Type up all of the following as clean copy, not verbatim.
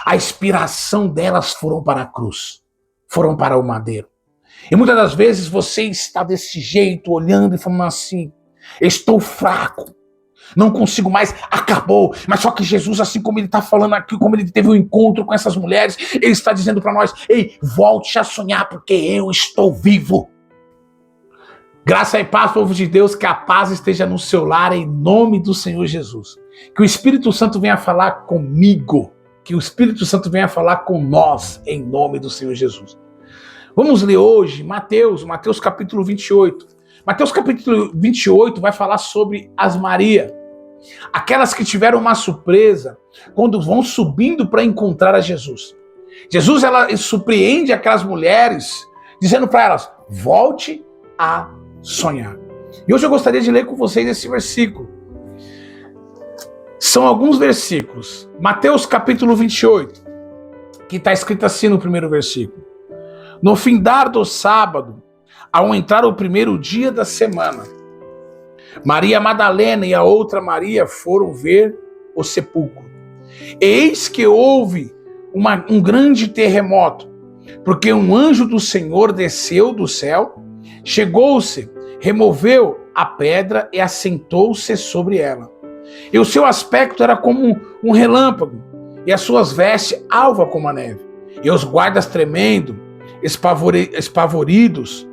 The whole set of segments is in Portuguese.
A inspiração delas foram para a cruz, foram para o madeiro. E muitas das vezes você está desse jeito, olhando e falando assim, estou fraco, não consigo mais, acabou. Mas só que Jesus, assim como ele está falando aqui, como ele teve um encontro com essas mulheres, ele está dizendo para nós, ei, volte a sonhar, porque eu estou vivo. Graça e paz, povo de Deus, que a paz esteja no seu lar, em nome do Senhor Jesus. Que o Espírito Santo venha falar comigo, que o Espírito Santo venha falar com nós, em nome do Senhor Jesus. Vamos ler hoje Mateus capítulo 28. Mateus capítulo 28 vai falar sobre as Maria. Aquelas que tiveram uma surpresa quando vão subindo para encontrar a Jesus. Jesus, ela surpreende aquelas mulheres, dizendo para elas, volte a sonhar. E hoje eu gostaria de ler com vocês esse versículo. São alguns versículos. Mateus capítulo 28, que está escrito assim no primeiro versículo. No findar do sábado, ao entrar o primeiro dia da semana, Maria Madalena e a outra Maria foram ver o sepulcro. Eis que houve um grande terremoto, porque um anjo do Senhor desceu do céu, chegou-se, removeu a pedra e assentou-se sobre ela. E o seu aspecto era como um relâmpago, e as suas vestes alva como a neve. E os guardas tremendo, espavoridos,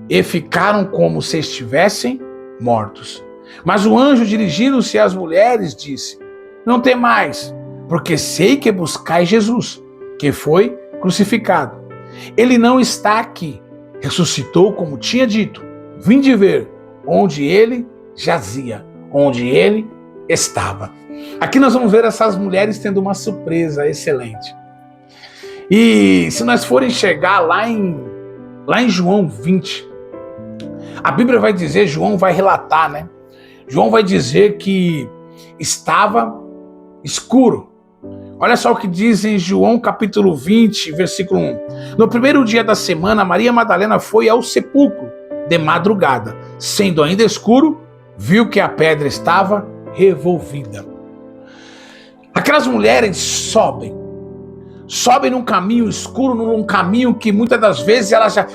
e ficaram como se estivessem mortos. Mas o anjo, dirigindo-se às mulheres, disse, não temais, porque sei que buscais Jesus, que foi crucificado. Ele não está aqui, ressuscitou como tinha dito. Vinde ver onde ele jazia, onde ele estava. Aqui nós vamos ver essas mulheres tendo uma surpresa excelente. E se nós forem chegar lá em João 20, a Bíblia vai dizer, João vai relatar, né? João vai dizer que estava escuro. Olha só o que diz em João capítulo 20, versículo 1. No primeiro dia da semana, Maria Madalena foi ao sepulcro de madrugada. Sendo ainda escuro, viu que a pedra estava revolvida. Aquelas mulheres sobem num caminho escuro, num caminho que muitas das vezes elas já,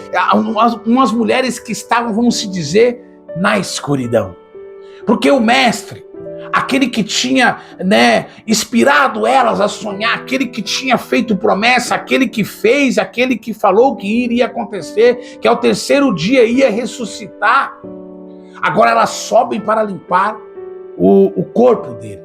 umas mulheres que estavam, vamos se dizer, na escuridão. Porque o mestre, aquele que tinha, inspirado elas a sonhar, aquele que tinha feito promessa, aquele que fez, aquele que falou que iria acontecer, que ao terceiro dia ia ressuscitar, agora elas sobem para limpar o corpo dele.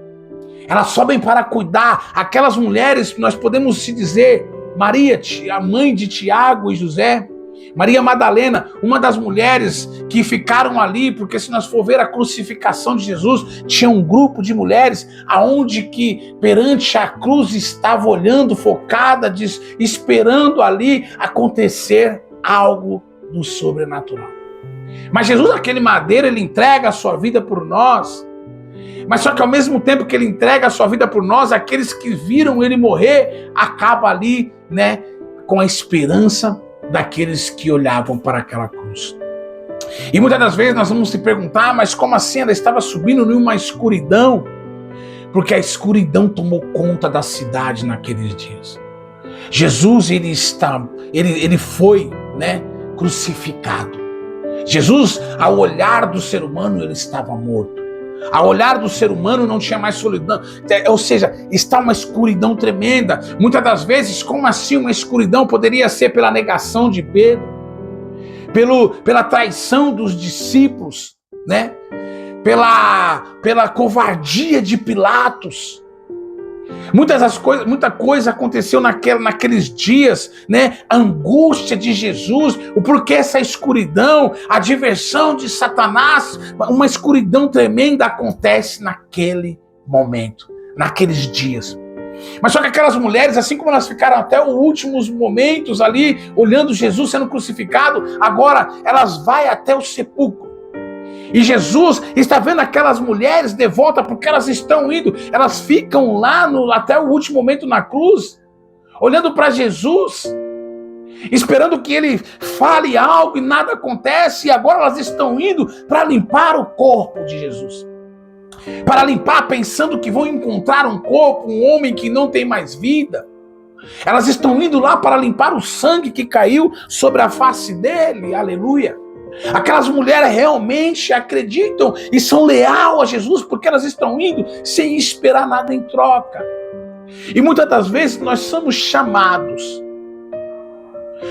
Elas sobem para cuidar. Aquelas mulheres, nós podemos se dizer, Maria, a mãe de Tiago e José, Maria Madalena, uma das mulheres que ficaram ali, porque se nós for ver a crucificação de Jesus, tinha um grupo de mulheres aonde que perante a cruz estava olhando, focada, esperando ali acontecer algo do sobrenatural. Mas Jesus, aquele madeiro, ele entrega a sua vida por nós. Mas só que ao mesmo tempo que ele entrega a sua vida por nós, aqueles que viram ele morrer, acaba ali, com a esperança daqueles que olhavam para aquela cruz. E muitas das vezes nós vamos se perguntar, mas como assim ela estava subindo numa escuridão? Porque a escuridão tomou conta da cidade naqueles dias. Jesus, ele foi, crucificado. Jesus, ao olhar do ser humano, ele estava morto. Ao olhar do ser humano não tinha mais solidão, ou seja, está uma escuridão tremenda. Muitas das vezes, como assim uma escuridão? Poderia ser pela negação de Pedro, pela traição dos discípulos, pela covardia de Pilatos. Muita coisa aconteceu naqueles dias, a angústia de Jesus, o porquê essa escuridão, a diversão de Satanás, uma escuridão tremenda acontece naquele momento, naqueles dias. Mas só que aquelas mulheres, assim como elas ficaram até os últimos momentos ali, olhando Jesus sendo crucificado, agora elas vão até o sepulcro. E Jesus está vendo aquelas mulheres de volta, porque elas estão indo, elas ficam lá até o último momento na cruz, olhando para Jesus, esperando que ele fale algo e nada acontece, e agora elas estão indo para limpar o corpo de Jesus. Para limpar, pensando que vão encontrar um corpo, um homem que não tem mais vida. Elas estão indo lá para limpar o sangue que caiu sobre a face dele. Aleluia. Aquelas mulheres realmente acreditam e são leais a Jesus porque elas estão indo sem esperar nada em troca. E muitas das vezes nós somos chamados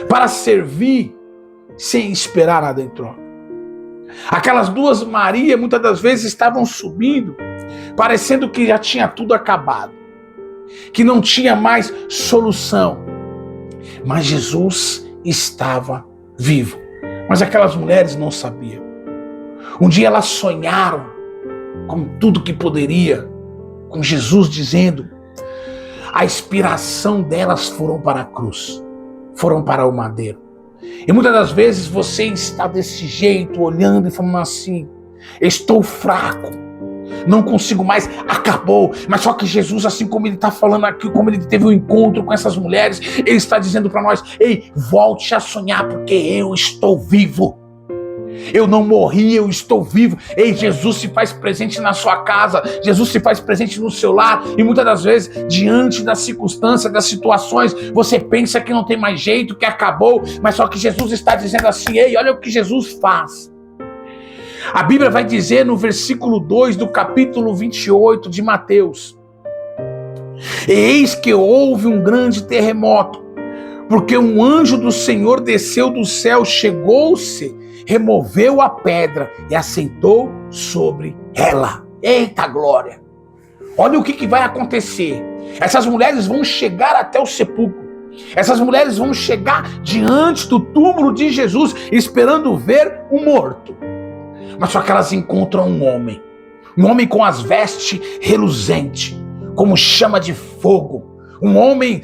para servir sem esperar nada em troca. Aquelas duas Marias muitas das vezes estavam subindo, parecendo que já tinha tudo acabado, que não tinha mais solução. Mas Jesus estava vivo. Mas aquelas mulheres não sabiam. Um dia elas sonharam com tudo que poderia, com Jesus dizendo. A inspiração delas foram para a cruz, foram para o madeiro. E muitas das vezes você está desse jeito, olhando e falando assim, estou fraco, não consigo mais, acabou. Mas só que Jesus, assim como ele está falando aqui, como ele teve um encontro com essas mulheres, ele está dizendo para nós, ei, volte a sonhar, porque eu estou vivo. Eu não morri, eu estou vivo. Ei, Jesus se faz presente na sua casa, Jesus se faz presente no seu lar, e muitas das vezes, diante das circunstâncias, das situações, você pensa que não tem mais jeito, que acabou, mas só que Jesus está dizendo assim, ei, olha o que Jesus faz. A Bíblia vai dizer no versículo 2 do capítulo 28 de Mateus, eis que houve um grande terremoto, porque um anjo do Senhor desceu do céu, chegou-se, removeu a pedra e assentou sobre ela. Eita glória! Olha o que vai acontecer. Essas mulheres vão chegar até o sepulcro. Essas mulheres vão chegar diante do túmulo de Jesus, esperando ver o morto. Mas só que elas encontram um homem com as vestes reluzentes, como chama de fogo. Um homem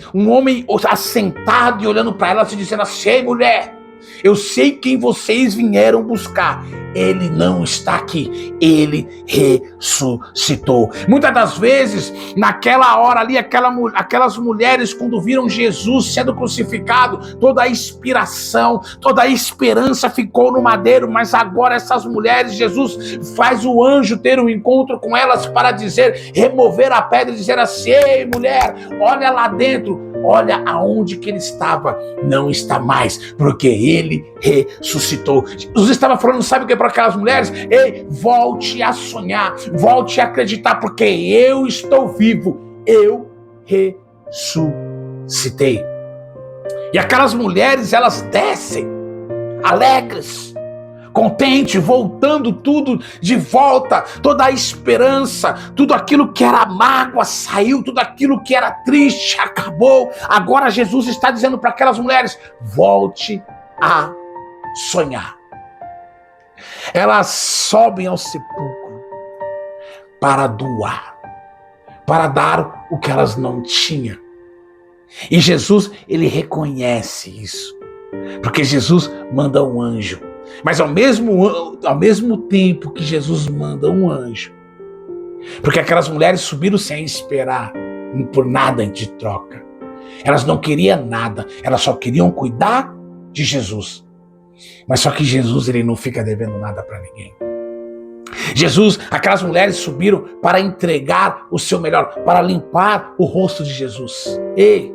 assentado e olhando para elas e dizendo assim, ei mulher, eu sei quem vocês vieram buscar. Ele não está aqui. Ele ressuscitou. Muitas das vezes, naquela hora ali, aquelas mulheres, quando viram Jesus sendo crucificado, toda a inspiração, toda a esperança ficou no madeiro. Mas agora essas mulheres, Jesus faz o anjo ter um encontro com elas para dizer, remover a pedra e dizer assim, ei mulher, olha lá dentro. Olha aonde que ele estava, não está mais, porque ele ressuscitou. Jesus estava falando, sabe o que é para aquelas mulheres? Ei, volte a sonhar, volte a acreditar, porque eu estou vivo, eu ressuscitei. E aquelas mulheres, elas descem, alegres, contente, voltando tudo de volta, toda a esperança, tudo aquilo que era mágoa saiu, tudo aquilo que era triste acabou. Agora Jesus está dizendo para aquelas mulheres, volte a sonhar. Elas sobem ao sepulcro para doar, para dar o que elas não tinham. E Jesus, ele reconhece isso, porque Jesus manda um anjo. Mas ao mesmo tempo que Jesus manda um anjo, porque aquelas mulheres subiram sem esperar por nada de troca. Elas não queriam nada, elas só queriam cuidar de Jesus. Mas só que Jesus, ele não fica devendo nada para ninguém. Jesus, aquelas mulheres subiram para entregar o seu melhor, para limpar o rosto de Jesus. Ei,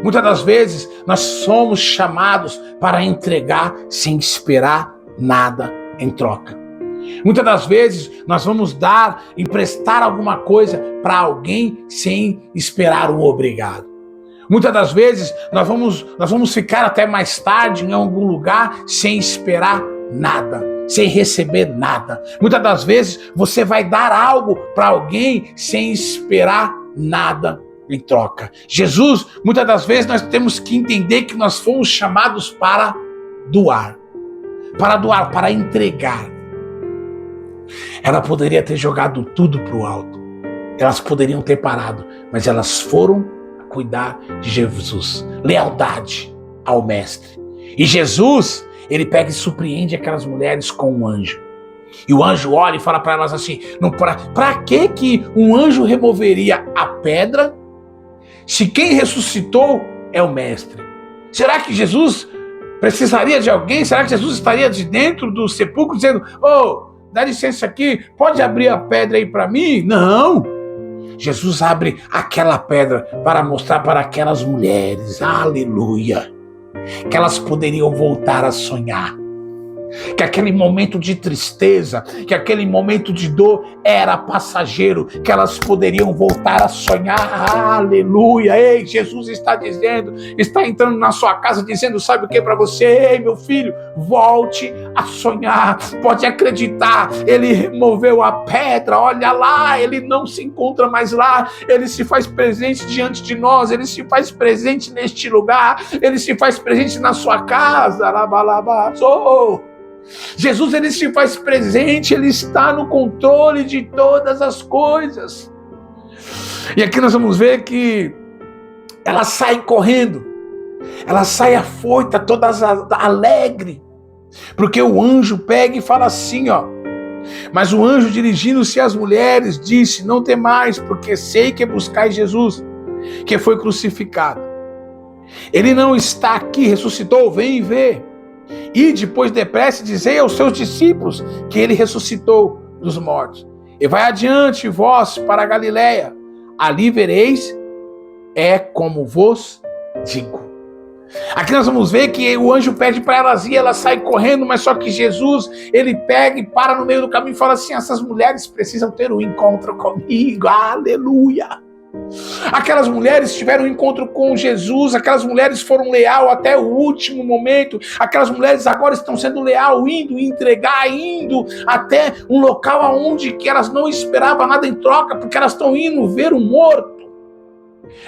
muitas das vezes nós somos chamados para entregar sem esperar nada em troca. Muitas das vezes nós vamos emprestar alguma coisa para alguém sem esperar um obrigado. Muitas das vezes nós vamos ficar até mais tarde em algum lugar sem esperar nada, sem receber nada. Muitas das vezes você vai dar algo para alguém sem esperar nada em troca. Jesus, muitas das vezes nós temos que entender que nós fomos chamados para doar, para entregar. Ela poderia ter jogado tudo para o alto, elas poderiam ter parado, mas elas foram cuidar de Jesus, lealdade ao mestre. E Jesus, ele pega e surpreende aquelas mulheres com um anjo. E o anjo olha e fala para elas assim, para que um anjo removeria a pedra se quem ressuscitou é o mestre? Será que Jesus precisaria de alguém? Será que Jesus estaria de dentro do sepulcro dizendo, dá licença aqui, pode abrir a pedra aí para mim? Não. Jesus abre aquela pedra para mostrar para aquelas mulheres, aleluia, que elas poderiam voltar a sonhar. Que aquele momento de tristeza, que aquele momento de dor era passageiro, que elas poderiam voltar a sonhar, aleluia. Ei, Jesus está dizendo, está entrando na sua casa dizendo, sabe o que para você? Ei, meu filho, volte a sonhar, pode acreditar, ele removeu a pedra, olha lá, ele não se encontra mais lá, ele se faz presente diante de nós, ele se faz presente neste lugar, ele se faz presente na sua casa, Jesus, ele se faz presente, ele está no controle de todas as coisas. E aqui nós vamos ver que ela sai correndo, ela sai afoita, toda alegre, porque o anjo pega e fala assim, ó. Mas o anjo, dirigindo-se às mulheres, disse, não temais, porque sei que buscais Jesus, que foi crucificado. Ele não está aqui, ressuscitou, vem e vê. E depois depressa dizei aos seus discípulos que ele ressuscitou dos mortos. E vai adiante vós para a Galileia, ali vereis, é como vos digo. Aqui nós vamos ver que o anjo pede para elas ir, elas saem correndo, mas só que Jesus, ele pega e para no meio do caminho e fala assim, essas mulheres precisam ter um encontro comigo, aleluia. Aquelas mulheres tiveram um encontro com Jesus, aquelas mulheres foram leal até o último momento, aquelas mulheres agora estão sendo leal, indo entregar, indo até um local onde que elas não esperavam nada em troca, porque elas estão indo ver um morto.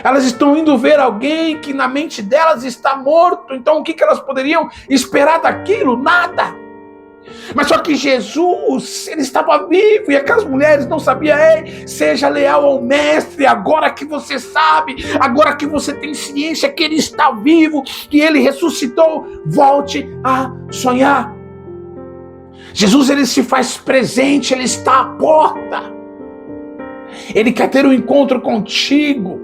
Elas estão indo ver alguém que na mente delas está morto, então o que elas poderiam esperar daquilo? Nada. Mas só que Jesus, ele estava vivo, e aquelas mulheres não sabiam, ei, seja leal ao mestre, agora que você sabe, agora que você tem ciência que ele está vivo, que ele ressuscitou, volte a sonhar. Jesus, ele se faz presente, ele está à porta, ele quer ter um encontro contigo.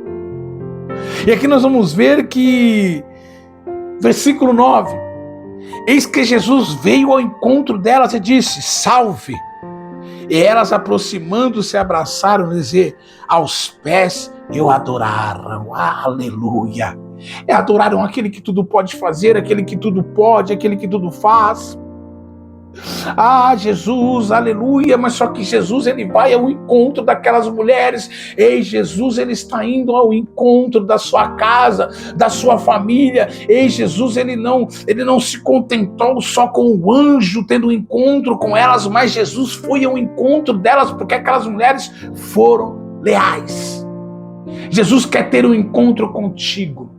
E aqui nós vamos ver que, versículo 9, eis que Jesus veio ao encontro delas e disse, salve. E elas, aproximando-se, abraçaram, dizer, aos pés e o adoraram, aleluia. E adoraram aquele que tudo pode fazer, aquele que tudo pode, aquele que tudo faz. Ah, Jesus, aleluia, mas só que Jesus, ele vai ao encontro daquelas mulheres. Ei, Jesus, ele está indo ao encontro da sua casa, da sua família. Ei, Jesus, ele não se contentou só com o anjo tendo um encontro com elas, mas Jesus foi ao encontro delas porque aquelas mulheres foram leais. Jesus quer ter um encontro contigo.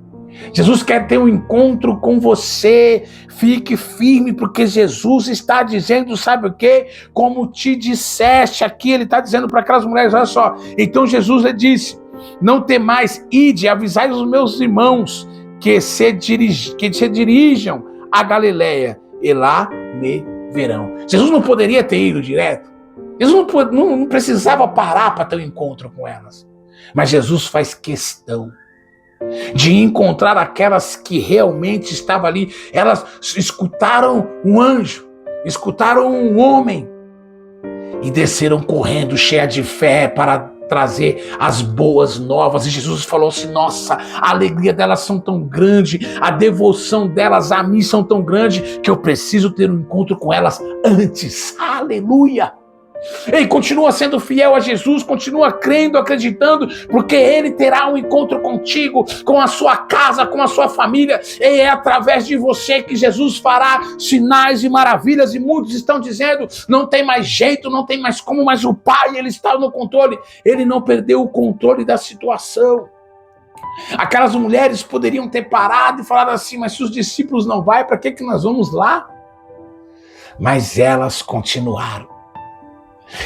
Jesus quer ter um encontro com você. Fique firme, porque Jesus está dizendo, sabe o quê? Como te disseste aqui, ele está dizendo para aquelas mulheres, olha só. Então Jesus lhe disse, não temais, ide, avisai os meus irmãos que se dirijam a Galileia, e lá me verão. Jesus não poderia ter ido direto. Jesus não precisava parar para ter um encontro com elas. Mas Jesus faz questão de encontrar aquelas que realmente estavam ali. Elas escutaram um anjo, escutaram um homem e desceram correndo, cheia de fé, para trazer as boas novas. E Jesus falou assim, nossa, a alegria delas são tão grande, a devoção delas a mim são tão grande, que eu preciso ter um encontro com elas antes. Aleluia! Ei, continua sendo fiel a Jesus, continua crendo, acreditando, porque Ele terá um encontro contigo, com a sua casa, com a sua família, e é através de você que Jesus fará sinais e maravilhas, e muitos estão dizendo, não tem mais jeito, não tem mais como, mas o Pai, Ele está no controle, Ele não perdeu o controle da situação. Aquelas mulheres poderiam ter parado e falado assim, mas se os discípulos não vão, para que nós vamos lá? Mas elas continuaram.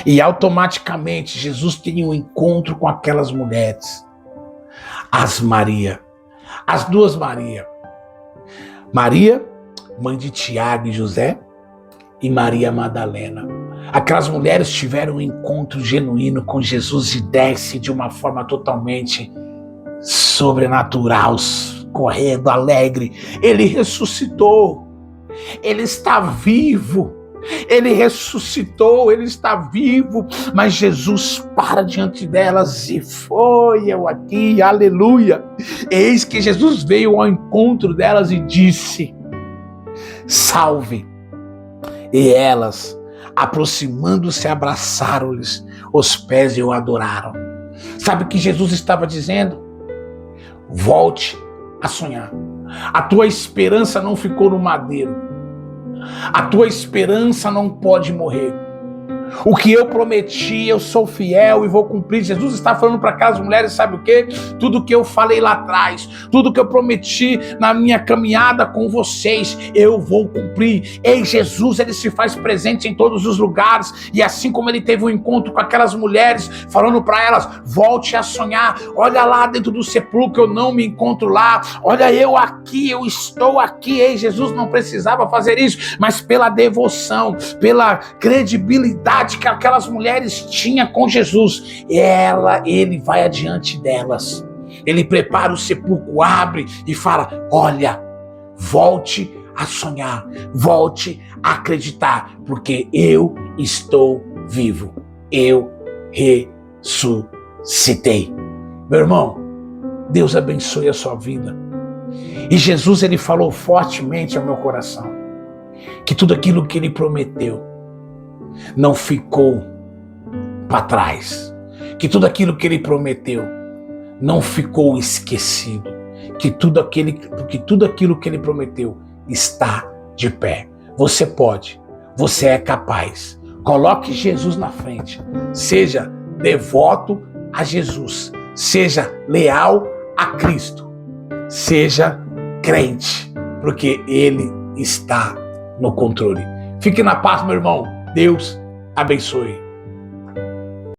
E automaticamente Jesus tem um encontro com aquelas mulheres. As duas Maria. Maria, mãe de Tiago e José, e Maria Madalena. Aquelas mulheres tiveram um encontro genuíno com Jesus e desce de uma forma totalmente sobrenatural, correndo, alegre. Ele ressuscitou. Ele está vivo. Ele ressuscitou, ele está vivo, mas Jesus para diante delas e foi eu aqui, aleluia. Eis que Jesus veio ao encontro delas e disse: salve. E elas, aproximando-se, abraçaram-lhes os pés e o adoraram. Sabe o que Jesus estava dizendo? Volte a sonhar. A tua esperança não ficou no madeiro. A tua esperança não pode morrer. O que eu prometi, eu sou fiel e vou cumprir. Jesus está falando para aquelas mulheres, sabe o quê? Tudo que eu falei lá atrás, tudo que eu prometi na minha caminhada com vocês, eu vou cumprir. Ei, Jesus, ele se faz presente em todos os lugares, e assim como ele teve um encontro com aquelas mulheres, falando para elas, volte a sonhar, olha lá dentro do sepulcro, eu não me encontro lá, olha eu aqui, eu estou aqui. Ei, Jesus não precisava fazer isso, mas pela devoção, pela credibilidade que aquelas mulheres tinham com Jesus, ele vai adiante delas. Ele prepara o sepulcro, abre e fala: olha, volte a sonhar, volte a acreditar, porque eu estou vivo, eu ressuscitei. Meu irmão, Deus abençoe a sua vida. E Jesus, ele falou fortemente ao meu coração que tudo aquilo que ele prometeu não ficou para trás, que tudo aquilo que ele prometeu não ficou esquecido, que tudo aquilo que ele prometeu está de pé. Você pode, você é capaz. Coloque Jesus na frente, seja devoto a Jesus, seja leal a Cristo, seja crente, porque ele está no controle. Fique na paz, meu irmão. Deus abençoe.